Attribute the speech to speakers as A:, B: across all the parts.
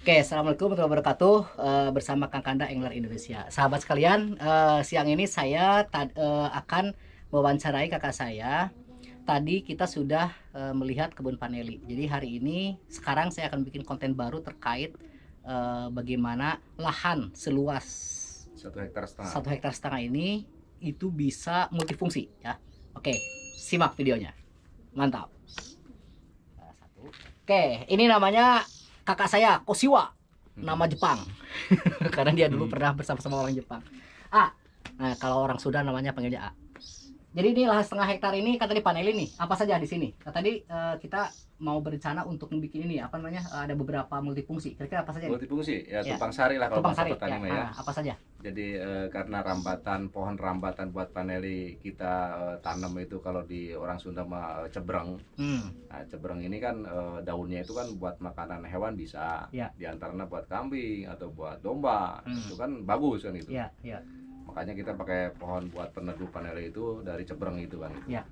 A: Oke, assalamualaikum warahmatullahi wabarakatuh. Bersama Kang Kanda Angler Indonesia. Sahabat sekalian, siang ini saya akan mewawancarai kakak saya. Tadi kita sudah melihat kebun paneli. Jadi hari ini, sekarang saya akan bikin konten baru terkait bagaimana lahan seluas
B: 1,5 hektar.
A: 1,5 hektar ini itu bisa multifungsi ya. Oke, simak videonya. Mantap. Oke, ini namanya kakak saya Koshiwa, nama Jepang. Karena dia dulu pernah bersama-sama orang Jepang. Nah kalau orang Sunda namanya panggilnya A. Jadi ini lahan 1,5 hektar ini kata di panel ini apa saja di sini. Tadi kita mau berencana untuk membuat ini apa namanya, ada beberapa multifungsi. Kira-kira apa saja?
B: Multifungsi ya,
A: Ya.
B: tumpang sari lah kalau
A: Tumpang
B: bahasa
A: sari
B: petani
A: ya.
B: mah ya.
A: Apa saja?
B: Jadi karena pohon rambatan buat paneli kita tanam itu kalau di orang Sunda mah cebreng. Nah, cebreng ini kan daunnya itu kan buat makanan hewan bisa.
A: Ya.
B: Di antaranya buat kambing atau buat domba. Itu kan bagus kan itu.
A: Ya, ya.
B: Makanya kita pakai pohon buat peneduh paneli itu dari cebreng itu kan.
A: Ya.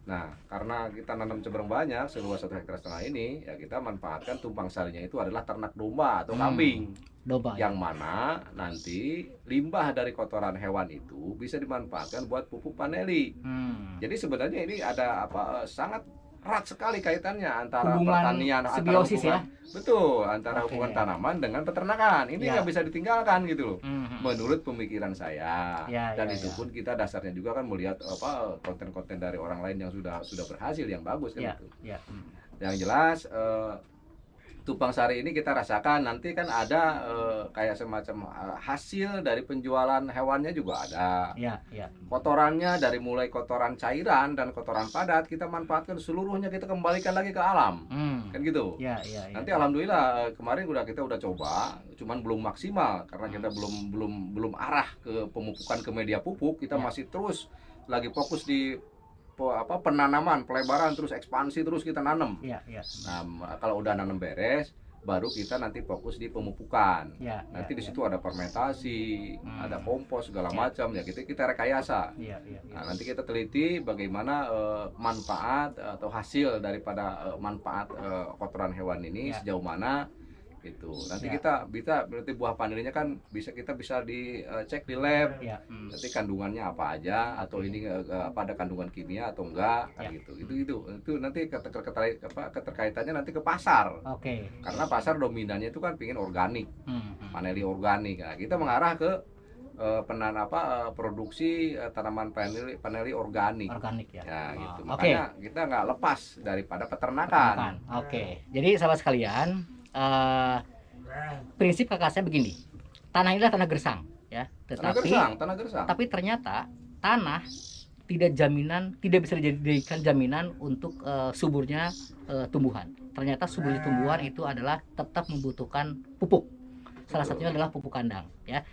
B: Nah, karena kita nanam cebreng banyak seluas 1,5 hektar ini, ya kita manfaatkan tumpang sarinya itu adalah ternak domba atau kambing.
A: Domba.
B: Yang mana nanti limbah dari kotoran hewan itu bisa dimanfaatkan buat pupuk paneli. Jadi sebenarnya ini ada sangat erat sekali kaitannya antara
A: hubungan
B: pertanian,
A: simbiosis
B: antara hubungan,
A: ya.
B: betul, antara hubungan tanaman dengan peternakan. Ini
A: Ya.
B: nggak bisa ditinggalkan gitu loh. Menurut pemikiran saya.
A: Ya,
B: Dan
A: ya,
B: itu
A: ya.
B: pun kita dasarnya juga kan melihat konten-konten dari orang lain yang sudah berhasil, yang bagus kan
A: Ya,
B: itu.
A: ya.
B: Yang jelas tumpang sari ini kita rasakan nanti kan ada kayak semacam hasil dari penjualan hewannya juga ada.
A: Ya, ya.
B: Kotorannya dari mulai kotoran cairan dan kotoran padat kita manfaatkan seluruhnya, kita kembalikan lagi ke alam. Kan gitu.
A: Ya, ya, ya.
B: Nanti alhamdulillah kemarin kita udah coba, cuman belum maksimal karena kita belum arah ke pemupukan ke media pupuk, kita masih terus lagi fokus di penanaman, pelebaran, terus ekspansi, terus kita nanam.
A: Ya, ya.
B: Nah, kalau udah nanam beres, baru kita nanti fokus di pemupukan.
A: Ya,
B: Nanti
A: ya,
B: di situ ada fermentasi, ada kompos segala macam ya, kita rekayasa.
A: Ya, ya, ya.
B: Nah, nanti kita teliti bagaimana manfaat atau hasil daripada manfaat kotoran hewan ini sejauh mana gitu. Nanti kita bisa berarti buah panelnya kan kita bisa dicek di lab. Nanti kandungannya apa aja atau ini apa ada kandungan kimia atau enggak kan gitu. Itu nanti keterkaitannya nanti ke pasar.
A: Oke.
B: Karena pasar dominannya itu kan pingin organik. Paneli organik. Nah, kita mengarah ke produksi tanaman paneli organik.
A: Organik ya.
B: Ya gitu.
A: Oke.
B: Makanya kita nggak lepas daripada peternakan.
A: Oke. Jadi sahabat sekalian, prinsip kakak saya begini. Tanah ini adalah tanah gersang ya.
B: Tanah gersang.
A: Tapi ternyata tanah tidak bisa dijadikan jaminan untuk suburnya tumbuhan. Ternyata suburnya tumbuhan itu adalah tetap membutuhkan pupuk. Salah satunya adalah pupuk kandang ya.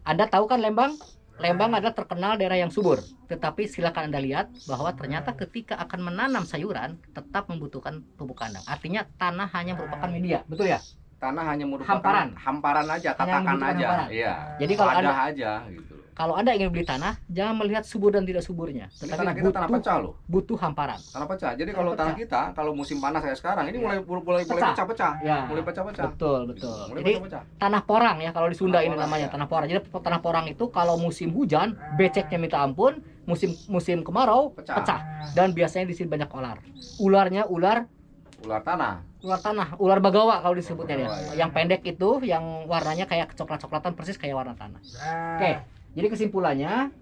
A: Anda tahu kan Lembang? Lembang adalah terkenal daerah yang subur. Tetapi silakan Anda lihat bahwa ternyata ketika akan menanam sayuran tetap membutuhkan pupuk kandang. Artinya tanah hanya merupakan media, betul ya?
B: Tanah hanya merupakan hamparan aja, tatakan aja. Iya.
A: Jadi kalau
B: ada
A: Anda
B: aja gitu.
A: Kalau Anda ingin beli tanah, jangan melihat subur dan tidak suburnya.
B: Ini tanah kita tanah pecah loh.
A: Butuh hamparan.
B: Tanah pecah. Jadi kalau tanah kita, kalau musim panas kayak sekarang, ini mulai pecah-pecah.
A: Ya.
B: Mulai pecah-pecah.
A: Betul.
B: Mulai
A: Jadi
B: pecah-pecah.
A: tanah porang ya, kalau di Sunda ini namanya
B: ya.
A: tanah porang. Jadi tanah porang itu kalau musim hujan, beceknya minta ampun, musim kemarau pecah. Dan biasanya di sini banyak ular. Ularnya ular
B: tanah.
A: Ular bagawa kalau disebutnya ya.
B: Ya.
A: Yang pendek itu, yang warnanya kayak coklat-coklatan persis kayak warna tanah. Oke. Jadi kesimpulannya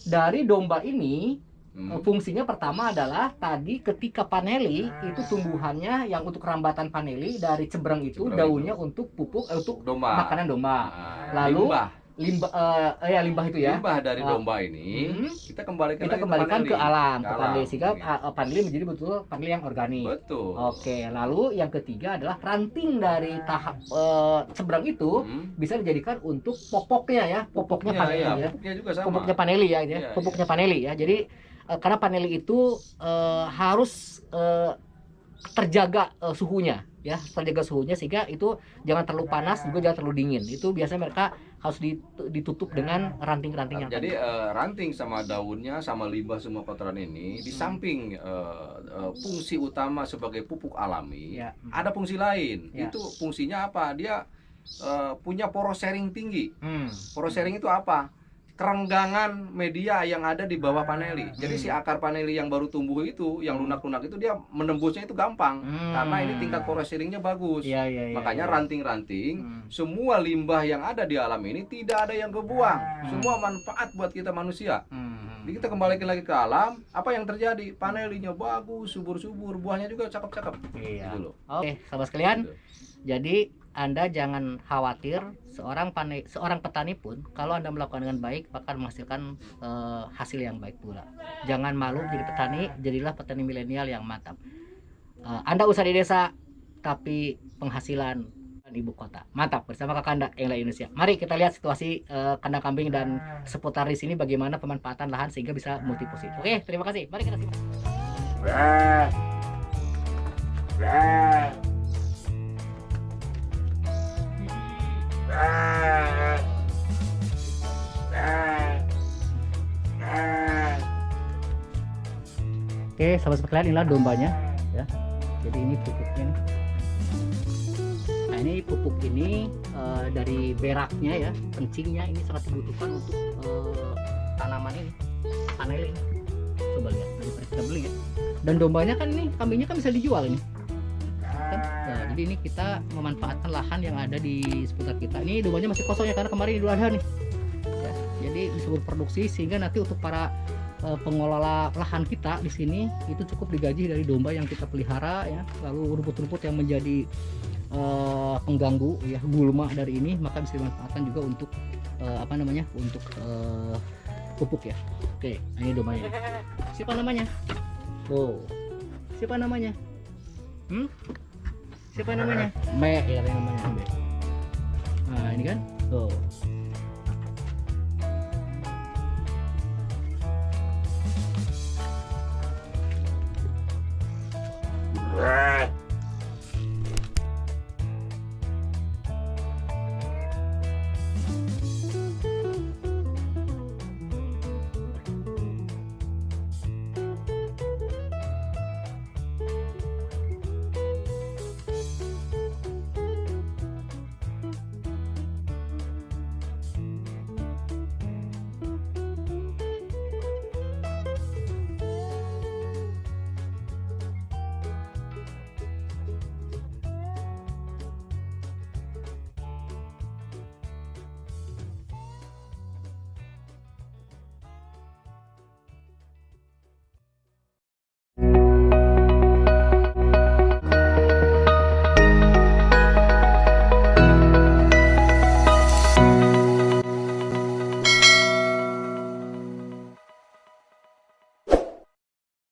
A: dari domba ini fungsinya pertama adalah tadi ketika paneli itu tumbuhannya yang untuk rambatan paneli dari cebreng itu daunnya untuk pupuk untuk
B: domba.
A: Makanan domba.
B: Nah,
A: Lalu limbah itu ya.
B: Limbah dari domba ini kita
A: kembalikan ke alam, ke paneli sehingga
B: gitu.
A: paneli menjadi betul paneli yang organik.
B: Betul.
A: Oke, lalu yang ketiga adalah ranting dari tahap cebrang itu bisa dijadikan untuk popoknya ya, popoknya paneli ya.
B: Popoknya juga sama.
A: Pupuknya paneli ya, pupuknya paneli ya. Jadi karena paneli itu harus terjaga suhunya ya, terjaga suhunya sehingga itu jangan terlalu panas juga jangan terlalu dingin. Itu biasanya mereka harus ditutup dengan ranting-ranting yang
B: jadi ranting sama daunnya sama limbah semua kotoran ini di samping fungsi utama sebagai pupuk alami, ada fungsi lain. Itu fungsinya apa? Dia punya poros sharing tinggi.
A: Hmm.
B: Poros sharing itu apa? Kerenggangan media yang ada di bawah paneli. Jadi si akar paneli yang baru tumbuh itu, yang lunak-lunak itu dia menembusnya itu gampang. Karena ini tingkat poros sharingnya bagus.
A: Iya, iya, iya,
B: Makanya
A: iya.
B: ranting-ranting, semua limbah yang ada di alam ini tidak ada yang kebuang. Semua manfaat buat kita manusia. Jadi kita kembalikan lagi ke alam, apa yang terjadi? Panelinya bagus, subur-subur, buahnya juga cakep-cakep.
A: Iya.
B: Gitu loh.
A: Oke, sahabat sekalian.
B: Gitu.
A: Jadi Anda jangan khawatir, seorang petani pun kalau Anda melakukan dengan baik akan menghasilkan hasil yang baik pula. Jangan malu jadi petani, jadilah petani milenial yang mantap. Anda usaha di desa tapi penghasilan di ibu kota. Mantap, bersama Kakanda Engla Indonesia. Mari kita lihat situasi kandang kambing dan seputar di sini bagaimana pemanfaatan lahan sehingga bisa multifungsi. Oke, terima kasih. Mari kita simak. Oke, sahabat sekalian, inilah dombanya ya. Jadi ini pupuknya nih. Nah, ini pupuk ini dari beraknya ya, kencingnya ini sangat dibutuhkan untuk tanaman ini, panel ini. Coba lihat, daripada kita beli ya. Dan dombanya kan ini, kambingnya kan bisa dijual ini. Kan? Nah, jadi ini kita memanfaatkan lahan yang ada di seputar kita. Ini dombanya masih kosong ya karena kemarin Idul Adha nih. Ya, jadi bisa berproduksi sehingga nanti untuk para pengelola lahan kita di sini itu cukup digaji dari domba yang kita pelihara ya. Lalu rumput-rumput yang menjadi pengganggu ya, gulma dari ini maka bisa dimanfaatkan juga untuk untuk pupuk ya. Oke, nah ini dombanya. Siapa namanya? Oh, siapa namanya? Siapa namanya? Me ya namanya Me. Nah ini kan, tuh.